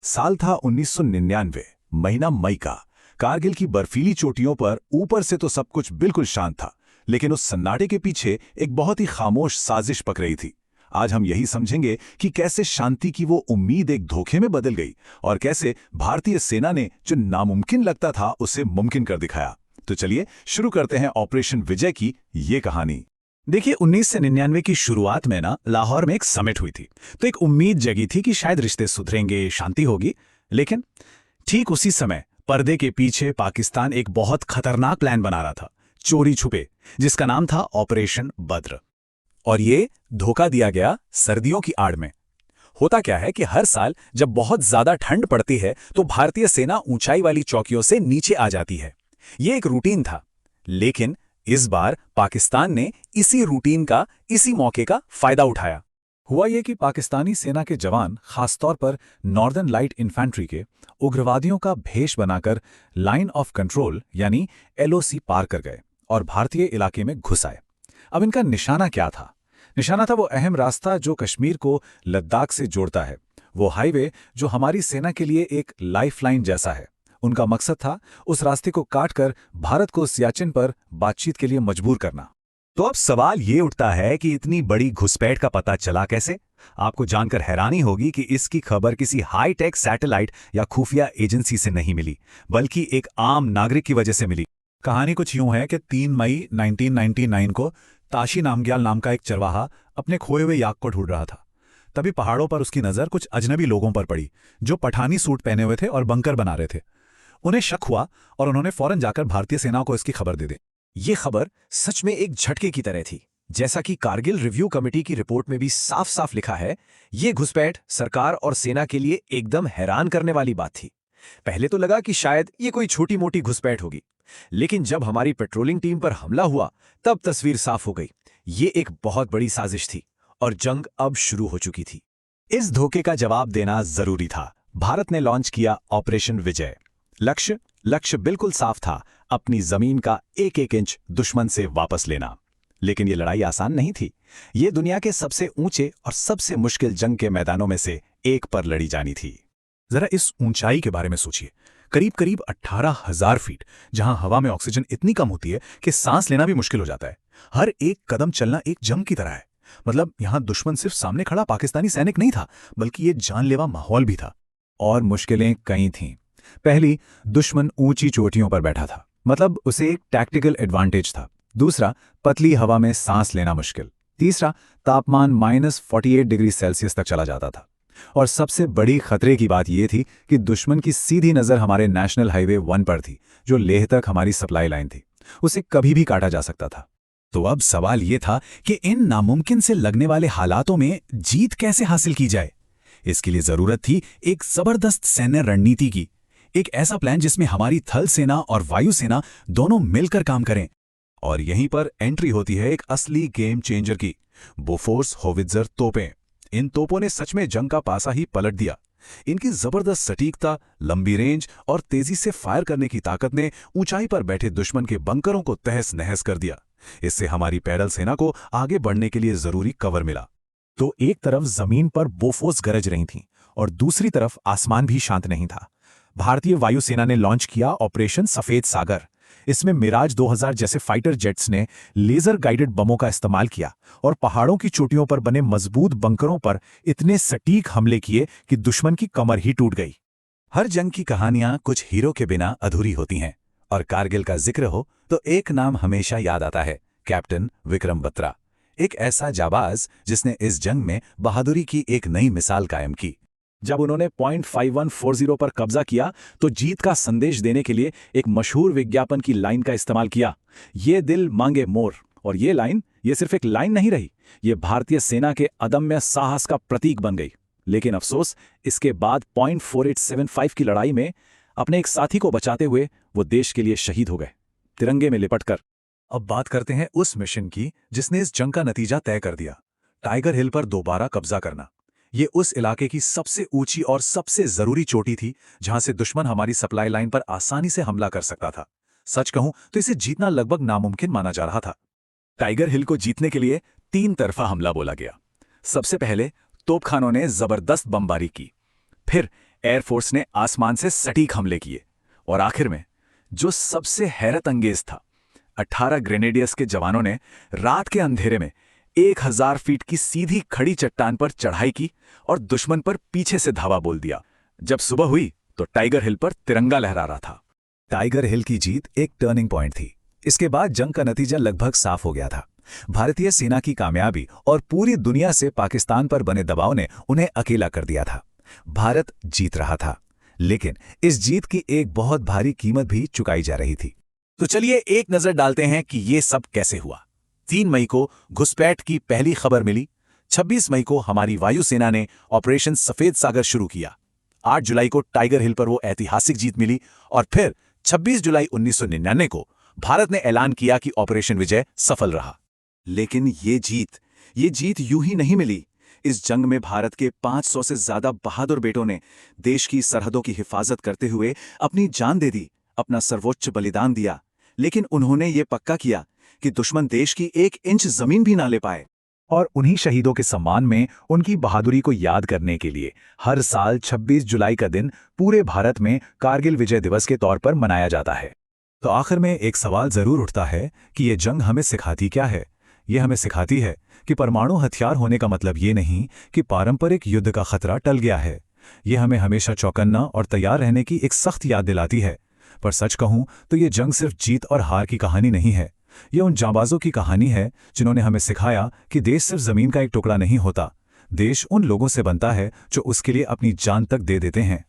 साल था 1999, महीना मई का। कारगिल की बर्फीली चोटियों पर ऊपर से तो सब कुछ बिल्कुल शांत था, लेकिन उस सन्नाटे के पीछे एक बहुत ही खामोश साजिश पक रही थी। आज हम यही समझेंगे कि कैसे शांति की वो उम्मीद एक धोखे में बदल गई और कैसे भारतीय सेना ने जो नामुमकिन लगता था उसे मुमकिन कर दिखाया। तो चलिए शुरू करते हैं ऑपरेशन विजय की ये कहानी। देखिए 1999 की शुरुआत में ना लाहौर में एक समिट हुई थी। तो एक उम्मीद जगी थी कि शायद रिश्ते सुधरेंगे, शांति होगी। लेकिन ठीक उसी समय पर्दे के पीछे पाकिस्तान एक बहुत खतरनाक प्लान बना रहा था, चोरी छुपे, जिसका नाम था ऑपरेशन बद्र। और ये धोखा दिया गया सर्दियों की आड़ में। होता क्या है कि हर साल जब बहुत ज्यादा ठंड पड़ती है तो भारतीय सेना ऊंचाई वाली चौकियों से नीचे आ जाती है। ये एक रूटीन था। लेकिन इस बार पाकिस्तान ने इसी रूटीन का, इसी मौके का फायदा उठाया। हुआ ये कि पाकिस्तानी सेना के जवान, खासतौर पर नॉर्दर्न लाइट इन्फेंट्री के, उग्रवादियों का भेष बनाकर लाइन ऑफ कंट्रोल यानी एलओसी पार कर गए और भारतीय इलाके में घुस आए। अब इनका निशाना क्या था? निशाना था वो अहम रास्ता जो कश्मीर को लद्दाख से जोड़ता है, वो हाईवे जो हमारी सेना के लिए एक लाइफलाइन जैसा है। उनका मकसद था उस रास्ते को काटकर भारत को सियाचिन पर बातचीत के लिए मजबूर करना। तो अब सवाल ये उठता है कि इतनी बड़ी घुसपैठ का पता चला कैसे? आपको जानकर हैरानी होगी कि इसकी खबर किसी हाईटेक सैटेलाइट या खुफिया एजेंसी से नहीं मिली, बल्कि एक आम नागरिक की वजह से मिली। कहानी कुछ यूं है कि 3 मई 1999 को ताशी नामग्याल नाम का एक चरवाहा अपने खोए हुए याक को ढूंढ रहा था। तभी पहाड़ों पर उसकी नजर कुछ अजनबी लोगों पर पड़ी जो पठानी सूट पहने हुए थे और बंकर बना रहे थे। उन्हें शक हुआ और उन्होंने फौरन जाकर भारतीय सेना को इसकी खबर दे दी। ये खबर सच में एक झटके की तरह थी। जैसा कि कारगिल रिव्यू कमेटी की रिपोर्ट में भी साफ साफ लिखा है, ये घुसपैठ सरकार और सेना के लिए एकदम हैरान करने वाली बात थी। पहले तो लगा कि शायद ये कोई छोटी मोटी घुसपैठ होगी, लेकिन जब हमारी पेट्रोलिंग टीम पर हमला हुआ तब तस्वीर साफ हो गई। ये एक बहुत बड़ी साजिश थी और जंग अब शुरू हो चुकी थी। इस धोखे का जवाब देना जरूरी था। भारत ने लॉन्च किया ऑपरेशन विजय। लक्ष्य बिल्कुल साफ था, अपनी जमीन का एक एक इंच दुश्मन से वापस लेना। लेकिन ये लड़ाई आसान नहीं थी। ये दुनिया के सबसे ऊंचे और सबसे मुश्किल जंग के मैदानों में से एक पर लड़ी जानी थी। जरा इस ऊंचाई के बारे में सोचिए, करीब करीब 18,000 फीट, जहां हवा में ऑक्सीजन इतनी कम होती है कि सांस लेना भी मुश्किल हो जाता है। हर एक कदम चलना एक जंग की तरह है। मतलब यहां दुश्मन सिर्फ सामने खड़ा पाकिस्तानी सैनिक नहीं था, बल्कि ये जानलेवा माहौल भी था। और मुश्किलें कई थीं। पहली, दुश्मन ऊंची चोटियों पर बैठा था, मतलब उसे एक टैक्टिकल एडवांटेज था। दूसरा, पतली हवा में सांस लेना मुश्किल। तीसरा, तापमान -48 डिग्री सेल्सियस तक चला जाता था। और सबसे बड़ी खतरे की बात यह थी कि दुश्मन की सीधी नजर हमारे नेशनल हाईवे 1 पर थी, जो लेह तक हमारी सप्लाई लाइन थी। उसे कभी भी काटा जा सकता था। तो अब सवाल यह था कि इन नामुमकिन से लगने वाले हालातों में जीत कैसे हासिल की जाए। इसके लिए जरूरत थी एक जबरदस्त सैन्य रणनीति की, एक ऐसा प्लान जिसमें हमारी थल सेना और वायु सेना दोनों मिलकर काम करें। और यहीं पर एंट्री होती है एक असली गेम चेंजर की, बोफोर्स होवित्जर तोपें। इन तोपों ने सच में जंग का पासा ही पलट दिया। इनकी जबरदस्त सटीकता, लंबी रेंज और तेजी से फायर करने की ताकत ने ऊंचाई पर बैठे दुश्मन के बंकरों को तहस नहस कर दिया। इससे हमारी पैदल सेना को आगे बढ़ने के लिए जरूरी कवर मिला। तो एक तरफ जमीन पर बोफोर्स गरज रही थीं और दूसरी तरफ आसमान भी शांत नहीं था। भारतीय वायुसेना ने लॉन्च किया ऑपरेशन सफेद सागर। इसमें मिराज 2000 जैसे फाइटर जेट्स ने लेजर गाइडेड बमों का इस्तेमाल किया और पहाड़ों की चोटियों पर बने मजबूत बंकरों पर इतने सटीक हमले किए कि दुश्मन की कमर ही टूट गई। हर जंग की कहानियां कुछ हीरो के बिना अधूरी होती हैं, और कारगिल का जिक्र हो तो एक नाम हमेशा याद आता है, कैप्टन विक्रम बत्रा। एक ऐसा जाबाज जिसने इस जंग में बहादुरी की एक नई मिसाल कायम की। जब उन्होंने .5140 पर कब्जा किया तो जीत का संदेश देने के लिए एक मशहूर विज्ञापन की लाइन का इस्तेमाल किया, ये दिल मांगे मोर। और ये लाइन ये सिर्फ एक लाइन नहीं रही, ये भारतीय सेना के अदम्य साहस का प्रतीक बन गई। लेकिन अफसोस, इसके बाद .4875 की लड़ाई में अपने एक साथी को बचाते हुए वो देश के लिए शहीद हो गए, तिरंगे में लिपटकर। अब बात करते हैं उस मिशन की जिसने इस जंग का नतीजा तय कर दिया, टाइगर हिल पर दोबारा कब्जा करना। ये उस इलाके की सबसे ऊंची और सबसे जरूरी चोटी थी जहां से दुश्मन हमारी सप्लाई लाइन पर आसानी से हमला कर सकता था। सच कहूं तो इसे जीतना लगभग नामुमकिन माना जा रहा था। टाइगर हिल को जीतने के लिए 3 तरफा हमला बोला गया। सबसे पहले तोपखानों ने जबरदस्त बमबारी की। फिर एयरफोर्स ने आसमान से सटीक हमले किए और आखिर में जो सबसे हैरत अंगेज था, 18 ग्रेनेडियर्स के जवानों ने रात के अंधेरे में 1000 फीट की सीधी खड़ी चट्टान पर चढ़ाई की और दुश्मन पर पीछे से धावा बोल दिया। जब सुबह हुई तो टाइगर हिल पर तिरंगा लहरा रहा था। टाइगर हिल की जीत एक टर्निंग पॉइंट थी। इसके बाद जंग का नतीजा लगभग साफ हो गया था। भारतीय सेना की कामयाबी और पूरी दुनिया से पाकिस्तान पर बने दबाव ने उन्हें अकेला कर दिया था। भारत जीत रहा था, लेकिन इस जीत की एक बहुत भारी कीमत भी चुकाई जा रही थी। तो चलिए एक नजर डालते हैं कि ये सब कैसे हुआ। 3 मई को घुसपैठ की पहली खबर मिली। 26 मई को हमारी वायुसेना ने ऑपरेशन सफेद सागर शुरू किया। 8 जुलाई को टाइगर हिल पर वो ऐतिहासिक जीत मिली और फिर 26 जुलाई 1999 को भारत ने ऐलान किया कि ऑपरेशन विजय सफल रहा। लेकिन ये जीत यूं ही नहीं मिली। इस जंग में भारत के 500 से ज्यादा बहादुर बेटों ने देश की सरहदों की हिफाजत करते हुए अपनी जान दे दी, अपना सर्वोच्च बलिदान दिया। लेकिन उन्होंने ये पक्का किया कि दुश्मन देश की 1 इंच जमीन भी ना ले पाए। और उन्हीं शहीदों के सम्मान में, उनकी बहादुरी को याद करने के लिए हर साल 26 जुलाई का दिन पूरे भारत में कारगिल विजय दिवस के तौर पर मनाया जाता है। तो आखिर में एक सवाल जरूर उठता है कि ये जंग हमें सिखाती क्या है? ये हमें सिखाती है कि परमाणु हथियार होने का मतलब ये नहीं कि पारंपरिक युद्ध का खतरा टल गया है। ये हमें हमेशा चौकन्ना और तैयार रहने की एक सख्त याद दिलाती है। पर सच कहूं तो ये जंग सिर्फ जीत और हार की कहानी नहीं है। ये उन जांबाजों की कहानी है जिन्होंने हमें सिखाया कि देश सिर्फ जमीन का एक टुकड़ा नहीं होता। देश उन लोगों से बनता है जो उसके लिए अपनी जान तक दे देते हैं।